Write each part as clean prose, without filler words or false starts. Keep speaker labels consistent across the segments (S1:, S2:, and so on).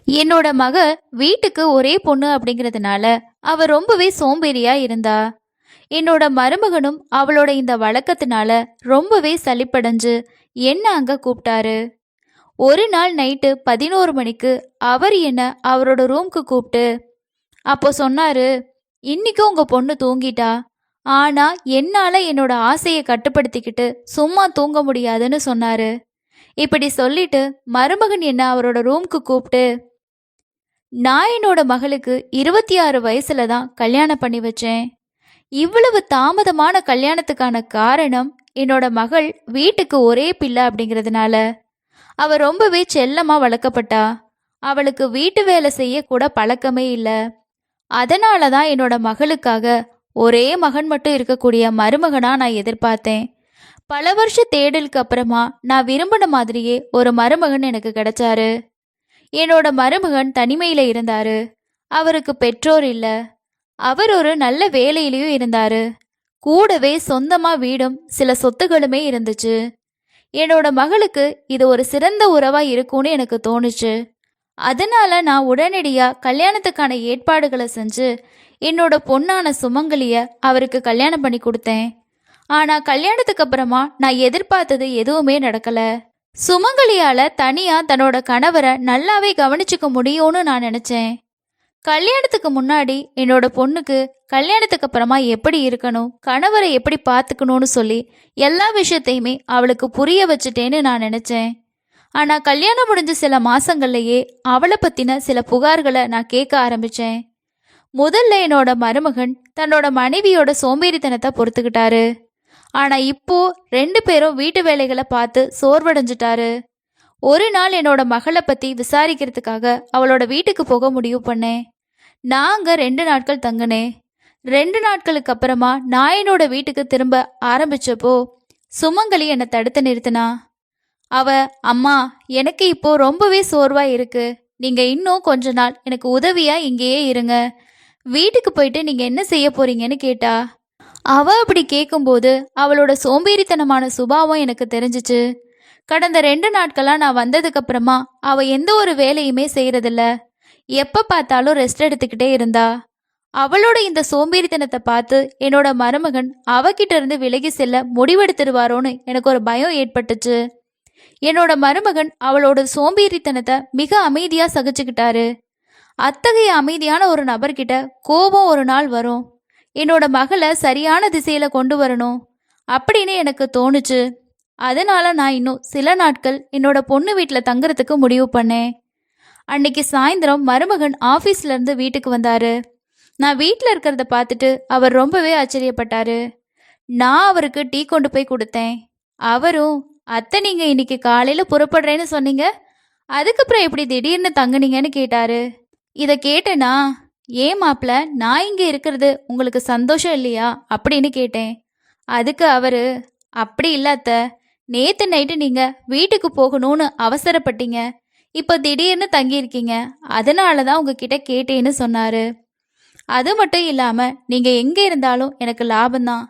S1: என்னோட மக வீட்டுக்கு ஒரே பொண்ணு அப்படிங்கிறதுனால அவ ரொம்பவே சோம்பேறியா இருந்தா. என்னோட மருமகனும் அவளோட இந்த வழக்கத்தினால ரொம்பவே சலிப்படைஞ்சு என்ன அங்க கூப்பிட்டாரு. ஒரு நாள் நைட்டு 11 மணிக்கு அவர் என்ன அவரோட ரூம்க்கு கூப்பிட்டு அப்போ சொன்னாரு, இன்னைக்கு உங்க பொண்ணு தூங்கிட்டா. ஆனா என்னால என்னோட ஆசையை கட்டுப்படுத்திக்கிட்டு சும்மா தூங்க முடியாதுன்னு சொன்னாரு. இப்படி சொல்லிட்டு மருமகன் என்ன அவரோட ரூம்க்கு கூப்பிட்டு, நான் என்னோட மகளுக்கு 26 வயசுல தான் கல்யாணம் பண்ணி வச்சேன். இவ்வளவு தாமதமான கல்யாணத்துக்கான காரணம் என்னோட மகள் வீட்டுக்கு ஒரே பிள்ளை அப்படிங்கிறதுனால. அவ ரொம்பவே செல்லமா வளர்க்கப்பட்டா. அவளுக்கு வீட்டு வேலை செய்ய கூட பழக்கமே இல்லை. அதனால தான் என்னோட மகளுக்காக ஒரே மகன் மட்டும் இருக்கக்கூடிய மருமகனா நான் எதிர்பார்த்தேன். பல வருஷ தேடலுக்கு அப்புறமா நான் விரும்பின மாதிரியே ஒரு மருமகன் எனக்கு கிடைச்சாரு. என்னோட மருமகன் தனிமையில இருந்தாரு. அவருக்கு பெற்றோர் இல்ல. அவர் ஒரு நல்ல வேலையிலயும் இருந்தாரு. கூடவே சொந்தமா வீடும் சில சொத்துகளுமே இருந்துச்சு. என்னோட மகளுக்கு இது ஒரு சிறந்த உறவா இருக்கும்னு எனக்கு தோணுச்சு. அதனால நான் உடனடியா கல்யாணத்துக்கான ஏற்பாடுகளை செஞ்சு என்னோட பொண்ணான சுமங்கலிய அவருக்கு கல்யாணம் பண்ணி கொடுத்தேன். ஆனா கல்யாணத்துக்கு அப்புறமா நான் எதிர்பார்த்தது எதுவுமே நடக்கல. சுமங்கலியால தனியா தன்னோட கணவரை நல்லாவே கவனிச்சுக்க முடியும்னு நான் நினைச்சேன். கல்யாணத்துக்கு முன்னாடி என்னோட பொண்ணுக்கு கல்யாணத்துக்கு அப்புறமா எப்படி இருக்கணும், கணவரை எப்படி பார்த்துக்கணும்னு சொல்லி எல்லா விஷயத்தையுமே அவளுக்கு புரிய வச்சுட்டேன்னு நான் நினைச்சேன். ஆனா கல்யாணம் முடிஞ்ச சில மாசங்கள்லயே அவளை பத்தின சில புகார்களை நான் கேட்க ஆரம்பிச்சேன். முதல்ல என்னோட மருமகன் தன்னோட மனைவியோட சோம்பேறித்தனத்தை பொறுத்துக்கிட்டாரு. ஆனா இப்போ 2 பேரும் வீட்டு வேலைகளை பார்த்து சோர்வடைஞ்சிட்டாரு. ஒரு நாள் என்னோட மகளை பத்தி விசாரிக்கிறதுக்காக அவளோட வீட்டுக்கு போக முடிவு பண்ணேன். நாங்க 2 நாட்கள் தங்கினேன். 2 நாட்களுக்கு அப்புறமா நான் என்னோட வீட்டுக்கு திரும்ப ஆரம்பிச்சப்போ சுமங்கலி என்னை தடுத்து நிறுத்தினா. அவ, அம்மா, எனக்கு இப்போ ரொம்பவே சோர்வா இருக்கு. நீங்க இன்னும் கொஞ்ச நாள் எனக்கு உதவியா இங்கேயே இருங்க. வீட்டுக்கு போயிட்டு நீங்க என்ன செய்ய போறீங்கன்னு கேட்டா. அவ அப்படி கேட்கும்போது அவளோட சோம்பேறித்தனமான சுபாவம் எனக்கு தெரிஞ்சிச்சு. கடந்த 2 நாட்களா நான் வந்ததுக்கு அப்புறமா அவ எந்த ஒரு வேலையுமே செய்யறதில்ல. எப்ப பார்த்தாலும் ரெஸ்ட் எடுத்துக்கிட்டே இருந்தா. அவளோட இந்த சோம்பேறித்தனத்தை பார்த்து என்னோட மருமகன் அவகிட்ட இருந்து விலகி செல்ல முடிவெடுத்துருவாரோன்னு எனக்கு ஒரு பயம் ஏற்பட்டுச்சு. என்னோட மருமகன் அவளோட சோம்பேறித்தனத்தை மிக அமைதியா சகிச்சுக்கிட்டாரு. அத்தகைய அமைதியான ஒரு நபர்கிட்ட கோபம் ஒரு நாள் வரும். என்னோட மகளை சரியான திசையில கொண்டு வரணும் அப்படின்னு எனக்கு தோணுச்சு. அதனால நான் இன்னும் சில நாட்கள் என்னோட பொண்ணு வீட்டில் தங்குறதுக்கு முடிவு பண்ணேன். அன்னைக்கு சாயந்தரம் மருமகன் ஆஃபீஸ்ல இருந்து வீட்டுக்கு வந்தாரு. நான் வீட்டில் இருக்கிறத பார்த்துட்டு அவர் ரொம்பவே ஆச்சரியப்பட்டாரு. நான் அவருக்கு டீ கொண்டு போய் கொடுத்தேன். அவரும், அத்தை, நீங்க இன்னைக்கு காலையில புறப்படுறேன்னு சொன்னீங்க, அதுக்கப்புறம் எப்படி திடீர்னு தங்குனீங்கன்னு கேட்டாரு. இதை கேட்டேனா, ஏன் மாப்பிள்ள, நான் இங்கே இருக்கிறது உங்களுக்கு சந்தோஷம் இல்லையா அப்படின்னு கேட்டேன். அதுக்கு அவரு, அப்படி இல்ல அத்தை, நேத்து நைட்டு நீங்க வீட்டுக்கு போகணும்னு அவசரப்பட்டீங்க, இப்போ திடீர்னு தங்கியிருக்கீங்க, அதனால தான் உங்ககிட்ட கேட்டேன்னு சொன்னாரு. அது மட்டும் இல்லாம நீங்க எங்க இருந்தாலும் எனக்கு லாபம்தான்.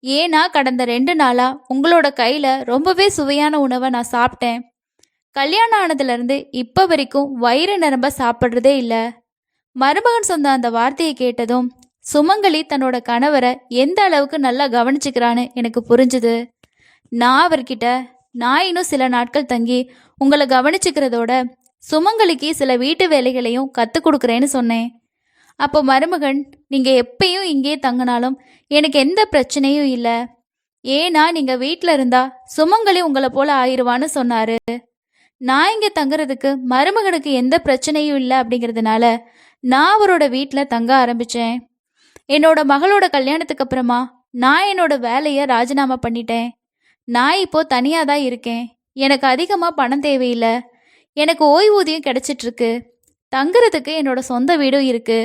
S1: ஏன்னா கடந்த 2 நாளா உங்களோட கையில ரொம்பவே சுவையான உணவை நான் சாப்பிட்டேன். கல்யாணம் ஆனதுல இருந்து இப்ப வரைக்கும் வயிறு நிரம்ப சாப்பிட்றதே இல்லை. மருமகன் சொன்ன அந்த வார்த்தையை கேட்டதும் சுமங்கலி தன்னோட கணவரை எந்த அளவுக்கு நல்லா கவனிச்சுக்கிறான்னு எனக்கு புரிஞ்சுது. நான் அவர்கிட்ட, நான் இன்னும் சில நாட்கள் தங்கி உங்களை கவனிச்சுக்கிறதோட சுமங்கலிக்கு சில வீட்டு வேலைகளையும் கற்றுக் கொடுக்குறேன்னு சொன்னேன். அப்போ மருமகன், நீங்க எப்பயும் இங்கே தங்கினாலும் எனக்கு எந்த பிரச்சனையும் இல்லை. ஏன்னா நீங்க வீட்டில் இருந்தா சுமங்கலி உங்களை போல ஆயிடுவான்னு சொன்னாரு. நான் இங்கே தங்குறதுக்கு மருமகனுக்கு எந்த பிரச்சனையும் இல்லை அப்படிங்கிறதுனால நான் அவரோட வீட்டில் தங்க ஆரம்பிச்சேன். என்னோட மகளோட கல்யாணத்துக்கு அப்புறமா நான் என்னோட வேலையை ராஜினாமா பண்ணிட்டேன். நான் இப்போ தனியாக தான் இருக்கேன். எனக்கு அதிகமாக பணம் தேவையில்லை. எனக்கு ஓய்வூதியம் கிடைச்சிட்டு இருக்கு. தங்குறதுக்கு என்னோட சொந்த வீடும் இருக்கு.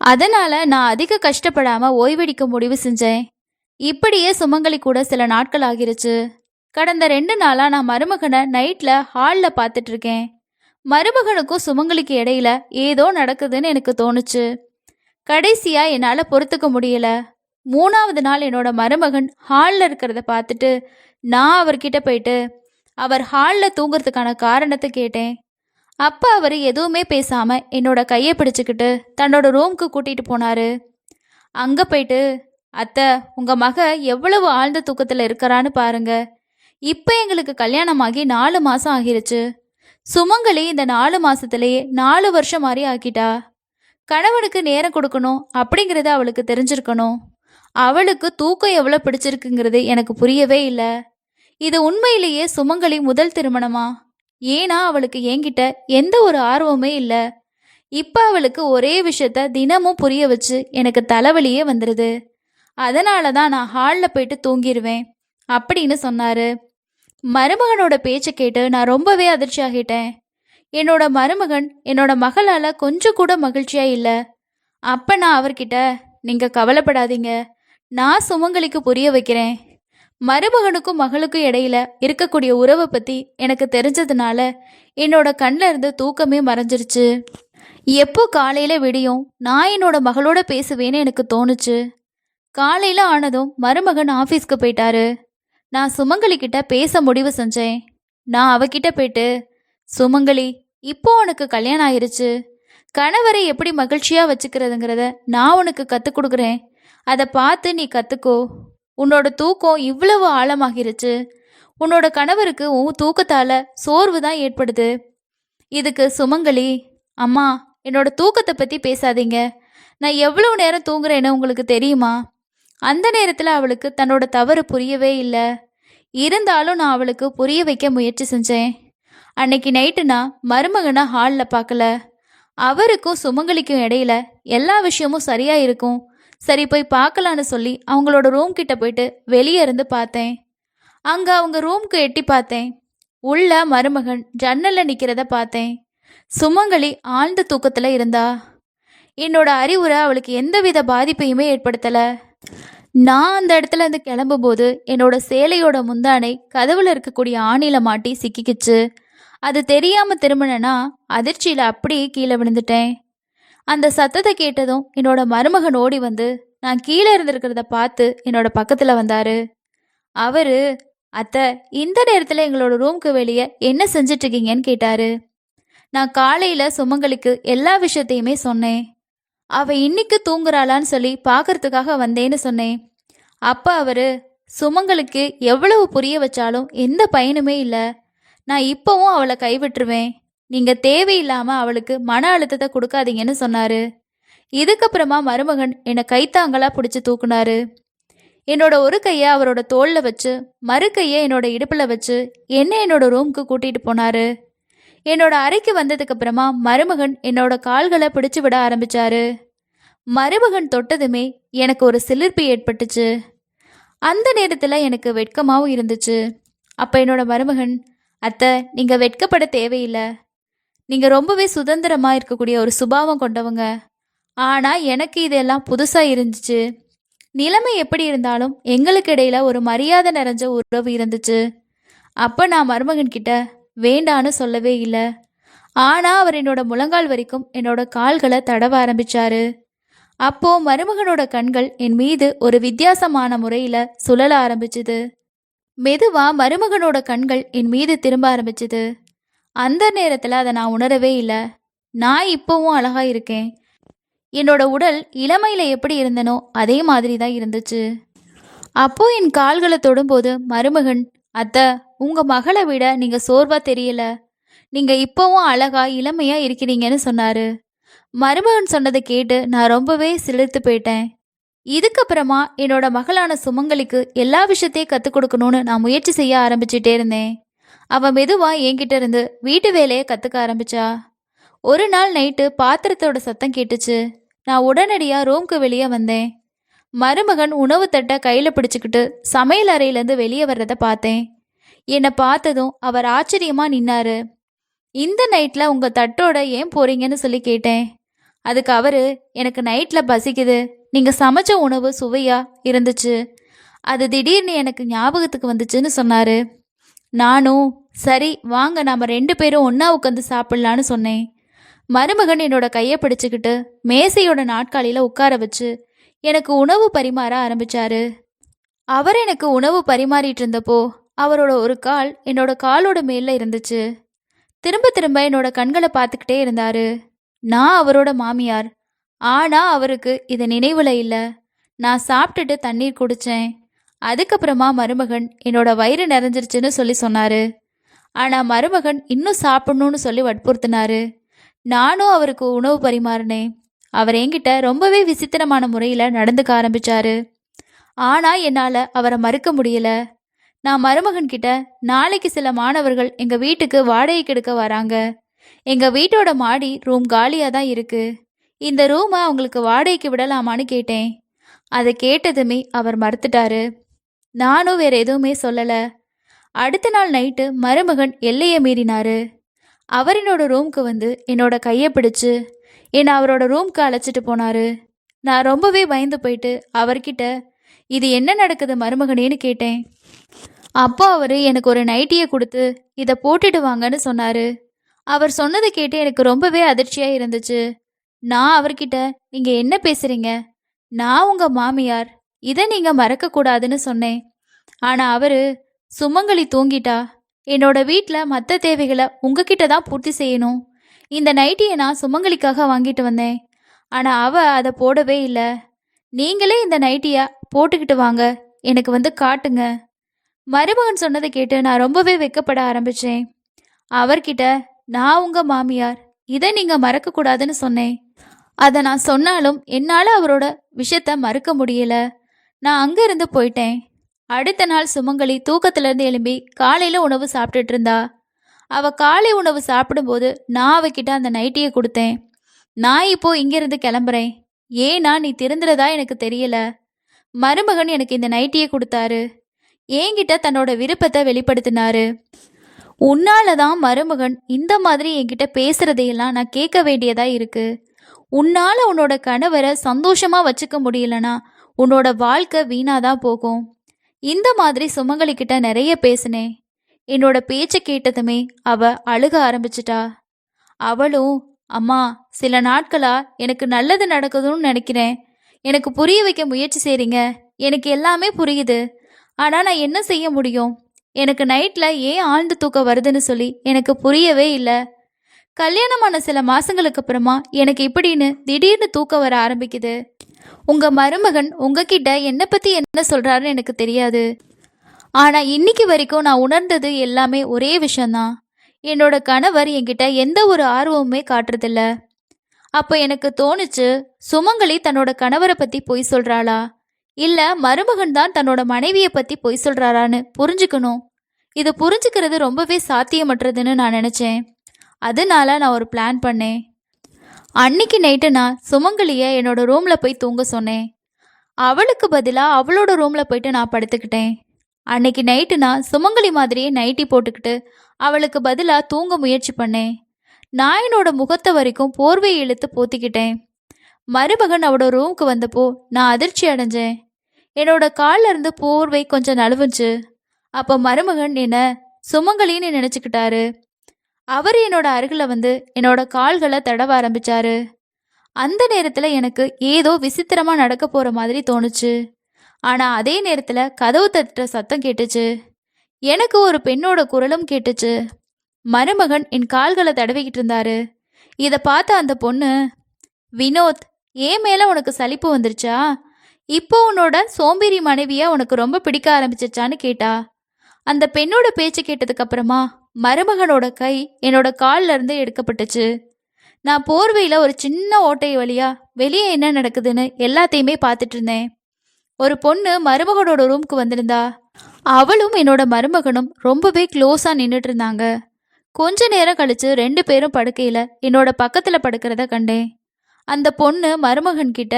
S1: அதனால நான் அதிக கஷ்டப்படாம ஓய்வெடுக்க முடிவு செஞ்சேன். இப்படியே சுமங்கலி கூட சில நாட்கள் ஆகிருச்சு. கடந்த 2 நாளா நான் மருமகனை நைட்ல ஹால்ல பார்த்துட்டு இருக்கேன். மருமகனுக்கும் சுமங்கலிக்கு இடையில ஏதோ நடக்குதுன்னு எனக்கு தோணுச்சு. கடைசியா என்னால பொறுத்துக்க முடியல. 3வது நாள் என்னோட மருமகன் ஹால்ல இருக்கிறத பார்த்துட்டு நான் அவர்கிட்ட போயிட்டு அவர் ஹால்ல தூங்குறதுக்கான காரணத்தை கேட்டேன். அப்ப அவர் எதுவுமே பேசாம என்னோட கையை பிடிச்சுக்கிட்டு தன்னோட ரூம்க்கு கூட்டிட்டு போனாரு. அங்க போயிட்டு, அத்தை, உங்க மக எவ்வளவு ஆழ்ந்த தூக்கத்துல இருக்கறான்னு பாருங்க. இப்ப எங்களுக்கு கல்யாணமாகி 4 மாசம் ஆகிருச்சு. சுமங்கலி இந்த 4 மாசத்திலேயே 4 வருஷம் மாதிரி ஆக்கிட்டா. கணவனுக்கு நேரம் கொடுக்கணும் அப்படிங்கிறது அவளுக்கு தெரிஞ்சிருக்கணும். அவளுக்கு தூக்கம் எவ்வளோ பிடிச்சிருக்குங்கிறது எனக்கு புரியவே இல்லை. இது உண்மையிலேயே சுமங்கலி முதல் திருமணமா? ஏன்னா அவளுக்கு என்கிட்ட எந்த ஒரு ஆர்வமே இல்லை. இப்போ அவளுக்கு ஒரே விஷயத்த தினமும் புரிய வச்சு எனக்கு தலைவலியே வந்துடுது. அதனால தான் நான் ஹாலில் போயிட்டு தூங்கிடுவேன் அப்படின்னு சொன்னாரு. மருமகனோட பேச்சை கேட்டு நான் ரொம்பவே அதிர்ச்சி ஆகிட்டேன். என்னோட மருமகன் என்னோட மகளால் கொஞ்சம் கூட மகிழ்ச்சியா இல்லை. அப்போ நான் அவர்கிட்ட, நீங்கள் கவலைப்படாதீங்க, நான் சுமங்கலிக்கு புரிய வைக்கிறேன். மருமகனுக்கும் மகளுக்கும் இடையில இருக்கக்கூடிய உறவை பற்றி எனக்கு தெரிஞ்சதுனால என்னோட கண்ணில் இருந்து தூக்கமே மறைஞ்சிருச்சு. எப்போ காலையில் விடியும் நான் என்னோட மகளோட பேசுவேன்னு எனக்கு தோணுச்சு. காலையில் ஆனதும் மருமகன் ஆஃபீஸ்க்கு போயிட்டாரு. நான் சுமங்கலி கிட்ட பேச முடிவு செஞ்சேன். நான் அவகிட்ட போயிட்டு, சுமங்கலி, இப்போ உனக்கு கல்யாணம் ஆயிருச்சு. கணவரை எப்படி மகிழ்ச்சியாக வச்சுக்கிறதுங்கிறத நான் உனக்கு கற்றுக் கொடுக்குறேன். அதை பார்த்து நீ கற்றுக்கோ. உன்னோட தூக்கம் இவ்வளவு ஆழமாகிருச்சு. உன்னோட கணவருக்கு உன் தூக்கத்தால் சோர்வு தான் ஏற்படுது. இதுக்கு சுமங்கலி, அம்மா, என்னோட தூக்கத்தை பற்றி பேசாதீங்க. நான் எவ்வளவு நேரம் தூங்குறேன்னு உங்களுக்கு தெரியுமா? அந்த நேரத்தில் அவளுக்கு தன்னோட தவறு புரியவே இல்லை. இருந்தாலும் நான் அவளுக்கு புரிய வைக்க முயற்சி செஞ்சேன். அன்னைக்கு நைட்டு நான் மருமகனை ஹாலில் பார்க்கல. அவருக்கும் சுமங்கலிக்கும் இடையில எல்லா விஷயமும் சரியா இருக்கும், சரி போய் பார்க்கலான்னு சொல்லி அவங்களோட ரூம் கிட்ட போயிட்டு வெளியே இருந்து பார்த்தேன். அங்க அவங்க ரூம்க்கு எட்டி பார்த்தேன். உள்ள மருமகன் ஜன்னல்ல நிக்கிறத பார்த்தேன். சுமங்கலி ஆழ்ந்த தூக்கத்துல இருந்தா. என்னோட அறிவுரை அவளுக்கு எந்தவித பாதிப்பையுமே ஏற்படுத்தல. நான் அந்த இடத்துல இருந்து கிளம்பும்போது என்னோட சேலையோட முந்தானை கதவுல இருக்கக்கூடிய ஆணில மாட்டி சிக்கிக்கிச்சு. அது தெரியாம திரும்பினேன்னா அதிர்ச்சியில அப்படியே கீழே விழுந்துட்டேன். அந்த சத்தத்தை கேட்டதும் என்னோட மருமகன் ஓடி வந்து நான் கீழே இருந்திருக்கிறத பார்த்து என்னோட பக்கத்துல வந்தாரு. அவரு, அத்தை, இந்த நேரத்துல எங்களோட ரூம்க்கு வெளியே என்ன செஞ்சிட்டு இருக்கீங்கன்னு கேட்டாரு. நான் காலையில சுமங்கலிக்கு எல்லா விஷயத்தையுமே சொன்னேன். அவ இன்னைக்கு தூங்குறாளான்னு சொல்லி பார்க்கறதுக்காக வந்தேன்னு சொன்னேன். அப்ப அவரு, சுமங்கலுக்கு எவ்வளவு புரிய வச்சாலும் எந்த பயனுமே இல்லை. நான் இப்போவும் அவளை கைவிட்டுருவேன். நீங்க தேவையில்லாம அவளுக்கு மன அழுத்தத்தை கொடுக்காதீங்கன்னு சொன்னாரு. இதுக்கப்புறமா மருமகன் என்னை கைத்தாங்களா பிடிச்சி தூக்குனாரு. என்னோட ஒரு கையை அவரோட தோல்ல வச்சு மறு கையை என்னோட இடுப்புல வச்சு என்னோட ரூம்க்கு கூட்டிட்டு போனாரு. என்னோட அறைக்கு வந்ததுக்கு அப்புறமா மருமகன் என்னோட கால்களை பிடிச்சு விட ஆரம்பிச்சாரு. மருமகன் தொட்டதுமே எனக்கு ஒரு சிலிர்ப்பு ஏற்பட்டுச்சு. அந்த நேரத்தில் எனக்கு வெட்கமாகவும் இருந்துச்சு. அப்போ என்னோட மருமகன், அத்தை, நீங்கள் வெட்கப்பட தேவையில்லை. நீங்கள் ரொம்பவே சுதந்திரமாக இருக்கக்கூடிய ஒரு சுபாவம் கொண்டவங்க. ஆனால் எனக்கு இதெல்லாம் புதுசாக இருந்துச்சு. நிலைமை எப்படி இருந்தாலும் எங்களுக்கு இடையில ஒரு மரியாதை நிறைஞ்ச உறவு இருந்துச்சு. அப்போ நான் மருமகன் கிட்ட வேண்டான்னு சொல்லவே இல்லை. ஆனால் அவர் என்னோட முழங்கால் வரைக்கும் என்னோட கால்களை தடவ ஆரம்பிச்சாரு. அப்போ மருமகனோட கண்கள் என் மீது ஒரு வித்தியாசமான முறையில சுழல ஆரம்பிச்சுது. மெதுவா மருமகனோட கண்கள் என் மீது திரும்ப ஆரம்பிச்சுது. அந்த நேரத்துல அதை நான் உணரவே இல்லை. நான் இப்போவும் அழகா இருக்கேன். என்னோட உடல் இளமையில எப்படி இருந்தனோ அதே மாதிரி தான் இருந்துச்சு. அப்போ என் கால்களை தொடும்போது மருமகன், அத்தை, உங்க மகளை விட நீங்க சோர்வா தெரியல. நீங்க இப்போவும் அழகா இளமையா இருக்கிறீங்கன்னு சொன்னாரு. மருமகன் சொன்னதை கேட்டு நான் ரொம்பவே சிலிர்த்து போயிட்டேன். இதுக்கப்புறமா என்னோட மகளான சுமங்கலிக்கு எல்லா விஷயத்தையும் கற்றுக் கொடுக்கணும்னு நான் முயற்சி செய்ய ஆரம்பிச்சுட்டே இருந்தேன். அவள் மெதுவாக என்கிட்ட இருந்து வீட்டு வேலையை கற்றுக்க ஆரம்பிச்சா. ஒரு நாள் நைட்டு பாத்திரத்தோட சத்தம் கேட்டுச்சு. நான் உடனடியாக ரூம்க்கு வெளியே வந்தேன். மருமகன் உணவு தட்டை கையில் பிடிச்சிக்கிட்டு சமையல் அறையிலேருந்து வெளியே வர்றதை பார்த்தேன். என்னை பார்த்ததும் அவர் ஆச்சரியமாக நின்னாரு. இந்த நைட்டில் உங்கள் தட்டோட ஏன் போறீங்கன்னு சொல்லி கேட்டேன். அதுக்கு அவரு, எனக்கு நைட்டில் பசிக்குது, நீங்கள் சமைச்ச உணவு சுவையாக இருந்துச்சு, அது திடீர்னு எனக்கு ஞாபகத்துக்கு வந்துச்சுன்னு சொன்னார். நானும், சரி வாங்க நாம் 2 பேரும் ஒன்றா உட்காந்து சாப்பிட்லான்னு சொன்னேன். மருமகன் என்னோட கையை பிடிச்சிக்கிட்டு மேசையோட நாட்காலியில் உட்கார வச்சு எனக்கு உணவு பரிமாற ஆரம்பிச்சாரு. அவர் எனக்கு உணவு பரிமாறிட்டு இருந்தப்போ அவரோட ஒரு கால் என்னோட காலோட மேல இருந்துச்சு. திரும்ப திரும்ப என்னோட கண்களை பார்த்துக்கிட்டே இருந்தாரு. நான் அவரோட மாமியார். ஆனா அவருக்கு இது நினைவுல இல்ல. நான் சாப்பிட்டுட்டு தண்ணீர் குடிச்சேன். அதுக்கப்புறமா மருமகன் என்னோட வயிறு நிறைஞ்சிருச்சுன்னு சொல்லி சொன்னாரு. ஆனா மருமகன் இன்னும் சாப்பிடணும்னு சொல்லி வற்புறுத்தினாரு. நானும் அவருக்கு உணவு பரிமாறினேன். அவர் என்கிட்ட ரொம்பவே விசித்திரமான முறையில நடந்துக்க ஆரம்பிச்சாரு. ஆனா என்னால அவரை மறுக்க முடியல. நான் மருமகன் கிட்ட, நாளைக்கு சில மாணவர்கள் எங்க வீட்டுக்கு வாடகைக்கு எடுக்க வராங்க. எங்க வீட்டோட மாடி ரூம் காலியா தான் இருக்கு. இந்த ரூமை அவங்களுக்கு வாடகைக்கு விடலாமான்னு கேட்டேன். அதை கேட்டதுமே அவர் மறுத்துட்டாரு. நானும் வேற எதுவுமே சொல்லல. அடுத்த நாள் நைட்டு மருமகன் எல்லையை மீறினாரு. அவர் என்னோட ரூம்க்கு வந்து என்னோட கையை பிடிச்சு என்னை அவரோட ரூம்க்கு அழைச்சிட்டு போனாரு. நான் ரொம்பவே பயந்து போயிட்டு அவர்கிட்ட, இது என்ன நடக்குது மருமகனேன்னு கேட்டேன். அப்போ அவர் எனக்கு ஒரு நைட்டியை கொடுத்து இதை போட்டுட்டு வாங்கன்னு சொன்னாரு. அவர் சொன்னதை கேட்டு எனக்கு ரொம்பவே அதிர்ச்சியாக இருந்துச்சு. நான் அவர்கிட்ட, நீங்கள் என்ன பேசுறீங்க? நான் உங்கள் மாமியார், இதை நீங்கள் மறக்கக்கூடாதுன்னு சொன்னேன். ஆனால் அவர், சுமங்கலி தூங்கிட்டா, என்னோட வீட்டில் மற்ற தேவைகளை உங்ககிட்ட தான் பூர்த்தி செய்யணும். இந்த நைட்டியை நான் சுமங்கலிக்காக வாங்கிட்டு வந்தேன். ஆனால் அதை போடவே இல்லை. நீங்களே இந்த நைட்டியை போட்டுக்கிட்டு வாங்க, எனக்கு வந்து காட்டுங்க. மருமகன் சொன்னதை கேட்டு நான் ரொம்பவே வெக்கப்பட ஆரம்பித்தேன். அவர்கிட்ட, நான் உங்கள் மாமியார், இதை நீங்கள் மறக்கக்கூடாதுன்னு சொன்னேன். அதை நான் சொன்னாலும் என்னால் அவரோட விஷயத்த மறுக்க முடியல. நான் அங்கேருந்து போயிட்டேன். அடுத்த நாள் சுமங்கலி தூக்கத்திலேருந்து எழும்பி காலையில் உணவு சாப்பிட்டுட்டு இருந்தா. அவள் காலை உணவு சாப்பிடும்போது நான் அவகிட்ட அந்த நைட்டியை கொடுத்தேன். நான் இப்போ இங்கேருந்து கிளம்புறேன், ஏன்னா நீ திருந்துறதா எனக்கு தெரியல. மருமகன் எனக்கு இந்த நைட்டியை கொடுத்தாரு. என்கிட்ட தன்னோட விருப்பத்தை வெளிப்படுத்தினாரு. உன்னால தான் மருமகன் இந்த மாதிரி என்கிட்ட பேசுறதையெல்லாம் நான் கேட்க வேண்டியதா இருக்கு. உன்னால உன்னோட கணவரை சந்தோஷமா வச்சுக்க முடியலனா உன்னோட வாழ்க்கை வீணாதான் போகும். இந்த மாதிரி சுமங்கலிக்கிட்ட நிறைய பேசினேன். என்னோட பேச்சை கேட்டதுமே அவ அழுக ஆரம்பிச்சிட்டா. அவளும், அம்மா, சில நாட்களா எனக்கு நல்லது நடக்குதுன்னு நினைக்கிறேன். எனக்கு புரிய வைக்க முயற்சி செய்றீங்க. எனக்கு எல்லாமே புரியுது. ஆனால் நான் என்ன செய்ய முடியும்? எனக்கு நைட்டில் ஏன் ஆழ்ந்து தூக்கம் வருதுன்னு சொல்லி எனக்கு புரியவே இல்லை. கல்யாணமான சில மாதங்களுக்கு அப்புறமா எனக்கு இப்படின்னு திடீர்னு தூக்கம் வர ஆரம்பிக்குது. உங்கள் மருமகன் உங்ககிட்ட என்னை பற்றி என்ன சொல்கிறாருன்னு எனக்கு தெரியாது. ஆனால் இன்னைக்கு வரைக்கும் நான் உணர்ந்தது எல்லாமே ஒரே விஷயந்தான். என்னோட கணவர் என்கிட்ட எந்த ஒரு ஆர்வமுமே காட்டுறதில்ல. அப்போ எனக்கு தோணுச்சு, சுமங்கலி தன்னோட கணவரை பற்றி பொய் சொல்கிறாளா, இல்லை மருமகன் தான் தன்னோட மனைவியை பற்றி பொய் சொல்கிறாரான்னு புரிஞ்சுக்கணும். இது புரிஞ்சுக்கிறது ரொம்பவே சாத்தியமற்றதுன்னு நான் நினச்சேன். அதனால நான் ஒரு பிளான் பண்ணேன். அன்னைக்கு நைட்டு நான் சுமங்கலியை என்னோட ரூமில் போய் தூங்க சொன்னேன். அவளுக்கு பதிலாக அவளோட ரூமில் போயிட்டு நான் படுத்துக்கிட்டேன். அன்னைக்கு நைட்டு நான் சுமங்கலி மாதிரியே நைட்டி போட்டுக்கிட்டு அவளுக்கு பதிலாக தூங்க முயற்சி பண்ணேன். நான் என்னோட முகத்தை வரைக்கும் போர்வையை இழுத்து போத்திக்கிட்டேன். மருமகன் அவளோட ரூமுக்கு வந்தப்போ நான் அதிர்ச்சி அடைஞ்சேன். என்னோட காலில் இருந்து போர்வை கொஞ்சம் நழுவுச்சு. அப்போ மருமகன் என்ன சுமங்கலின்னு நினச்சிக்கிட்டாரு. அவர் என்னோட அருகில் வந்து என்னோட கால்களை தடவ ஆரம்பிச்சாரு. அந்த நேரத்தில் எனக்கு ஏதோ விசித்திரமாக நடக்க போகிற மாதிரி தோணுச்சு. ஆனால் அதே நேரத்தில் கதவு தட்டுற சத்தம் கேட்டுச்சு. எனக்கு ஒரு பெண்ணோட குரலும் கேட்டுச்சு. மருமகன் என் கால்களை தடவிக்கிட்டு இருந்தாரு. இதை பார்த்த அந்த பொண்ணு, வினோத், ஏன் மேலே உனக்கு சலிப்பு வந்துருச்சா? இப்போ உன்னோட சோம்பேறி மனைவியா உனக்கு ரொம்ப பிடிக்க ஆரம்பிச்சிருச்சான்னு கேட்டா. அந்த பெண்ணோட பேச்சு கேட்டதுக்கு அப்புறமா மருமகனோட கை என்னோட கால்ல இருந்து எடுக்கப்பட்டுச்சு. நான் போர்வையில் ஒரு சின்ன ஓட்டை வழியா வெளியே என்ன நடக்குதுன்னு எல்லாத்தையுமே பார்த்துட்டு இருந்தேன். ஒரு பொண்ணு மருமகனோட ரூம்க்கு வந்திருந்தா. அவளும் என்னோட மருமகனும் ரொம்பவே க்ளோஸாக நின்றுட்டு இருந்தாங்க. கொஞ்ச நேரம் கழிச்சு 2 பேரும் படுக்கையில் என்னோட பக்கத்தில் படுக்கிறத கண்டேன். அந்த பொண்ணு மருமகன் கிட்ட,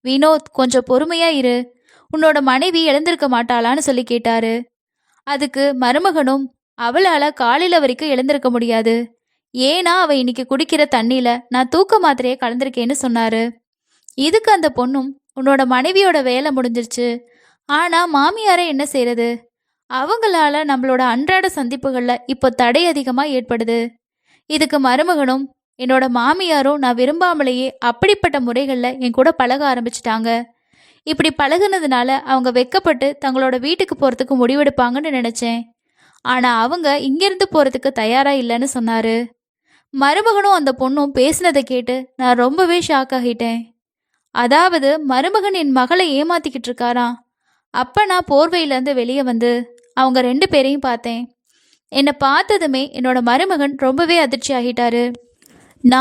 S1: வினோத், கொஞ்சம் பொறுமையா இரு, உன்னோட மனைவி எழுந்திருக்க மாட்டாளான்னு சொல்லி கேட்டாரு. அதுக்கு மருமகனும், அவளால் காலையில் வரைக்கும் எழுந்திருக்க முடியாது, ஏன்னா அவ இன்னைக்கு குடிக்கிற தண்ணியில நான் தூக்க மாத்திரையை கலந்திருக்கேன்னு சொன்னாரு. இதுக்கு அந்த பொண்ணும், உன்னோட மனைவியோட வேலை முடிஞ்சிருச்சு, ஆனா மாமியாரை என்ன செய்யறது, அவங்களால நம்மளோட அன்றாட சந்திப்புகள்ல இப்போ தடை அதிகமா ஏற்படுது. இதுக்கு மருமகனும், என்னோட மாமியாரும் நான் விரும்பாமலேயே அப்படிப்பட்ட முறைகளில் என் கூட பழக ஆரம்பிச்சிட்டாங்க. இப்படி பழகுனதுனால அவங்க வெக்கப்பட்டு தங்களோட வீட்டுக்கு போகிறதுக்கு முடிவெடுப்பாங்கன்னு நினச்சேன். ஆனா அவங்க இங்கிருந்து போறதுக்கு தயாரா இல்லைன்னு சொன்னாரு. மருமகனும் அந்த பொண்ணும் பேசினதை கேட்டு நான் ரொம்பவே ஷாக் ஆகிட்டேன். அதாவது மருமகன் என் மகளை ஏமாத்திக்கிட்டு இருக்காராம். அப்ப நான் போர்வையிலேருந்து வெளியே வந்து அவங்க 2 பேரையும் பார்த்தேன். என்னை பார்த்ததுமே என்னோட மருமகன் ரொம்பவே அதிர்ச்சி ஆகிட்டாரு. நான்